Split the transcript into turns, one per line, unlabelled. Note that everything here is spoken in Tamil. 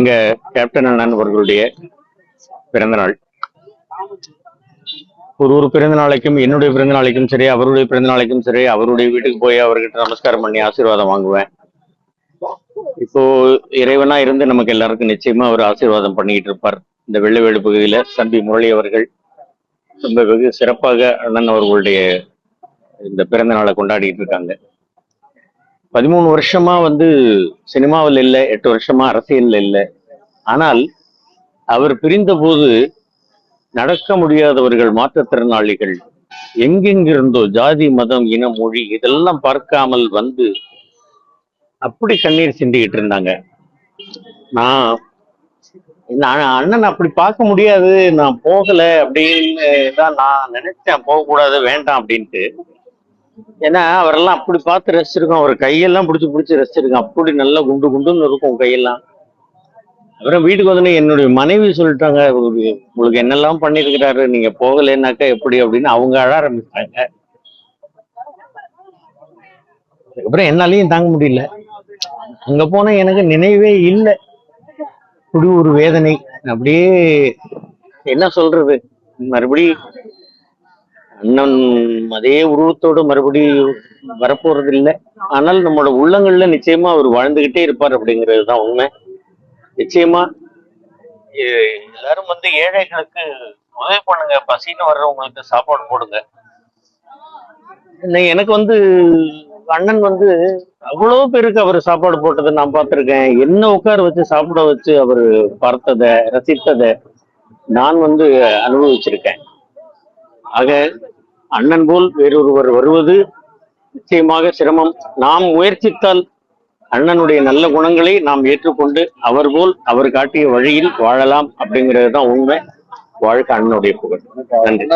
இங்க கேப்டன் அண்ணன் அவர்களுடைய பிறந்த நாள். ஒரு பிறந்த நாளைக்கும் என்னுடைய பிறந்த நாளைக்கும் சரி, அவருடைய பிறந்த நாளைக்கும் சரி, அவருடைய வீட்டுக்கு போய் அவர்கிட்ட நமஸ்காரம் பண்ணி ஆசீர்வாதம் வாங்குவேன். இப்போ இறைவனா இருந்து நமக்கு எல்லாருக்கும் நிச்சயமா அவர் ஆசீர்வாதம் பண்ணிக்கிட்டு இருப்பார். இந்த வெள்ளவேடு பகுதியில தம்பி முரளி அவர்கள் ரொம்ப வெகு சிறப்பாக அண்ணன் அவர்களுடைய இந்த பிறந்த நாளை கொண்டாடிட்டு இருக்காங்க. 13 வருஷமா சினிமாவில் இல்லை, 8 வருஷமா அரசியல் இல்லை. ஆனால் அவர் பிரிந்த போது நடக்க முடியாதவர்கள், மாற்றுத்திறனாளிகள், எங்கெங்கிருந்தோ ஜாதி மதம் இனம் மொழி இதெல்லாம் பார்க்காமல் அப்படி கண்ணீர் சிந்திக்கிட்டு இருந்தாங்க. நான் அண்ணன் அப்படி பார்க்க முடியாது, நான் போகல அப்படின்னு தான் நான் நினைச்சேன். போகக்கூடாது, வேண்டாம் அப்படின்ட்டு. ஏன்னா அவரெல்லாம் அப்படி பார்த்து ரசிச்சிருக்கோம். அவர் கையெல்லாம் பிடிச்சி ரசிச்சிருக்கோம். அப்படி நல்லா குண்டு குண்டுன்னு இருக்கும் கையெல்லாம். அப்புறம் வீட்டுக்கு வந்து என்னுடைய மனைவி சொல்லிட்டாங்க, உங்களுக்கு என்னெல்லாம் பண்ணிருக்கிறாரு, நீங்க போகலைன்னாக்கா எப்படி அப்படின்னு அவங்க அழ ஆரம்பிச்சாங்க. அதுக்கப்புறம் என்னாலையும் தாங்க முடியல. அங்க போனா எனக்கு நினைவே இல்லை. இப்படி ஒரு வேதனை. அப்படியே என்ன சொல்றது, மறுபடி அண்ணன் அதே உருவத்தோடு மறுபடி வரப்போறது இல்லை. ஆனால் நம்மளோட உள்ளங்கள்ல நிச்சயமா அவர் வாழ்ந்துகிட்டே இருப்பார் அப்படிங்கிறது தான் உண்மை. நிச்சயமா எல்லாரும் ஏழைகளுக்கு உதவி பண்ணுங்க, பசின்னு வர்றவங்களுக்கு சாப்பாடு போடுங்க. எனக்கு அண்ணன் அவ்வளவு பேருக்கு அவர் சாப்பாடு போட்டதை நான் பார்த்திருக்கேன். என்ன உட்கார வச்சு சாப்பிட வச்சு அவர் பார்த்ததை ரசித்ததை நான் அனுபவிச்சிருக்கேன். ஆக அண்ணன் போல் வேறொருவர் வருவது நிச்சயமாக சிரமம். நாம் முயற்சித்தால் அண்ணனுடைய நல்ல குணங்களை நாம் ஏற்றுக்கொண்டு அவர் போல் அவர் காட்டிய வழியில் வாழலாம் அப்படிங்கிறது தான் உண்மை. வாழ்க்கை அண்ணனுடைய புகழ். நன்றி.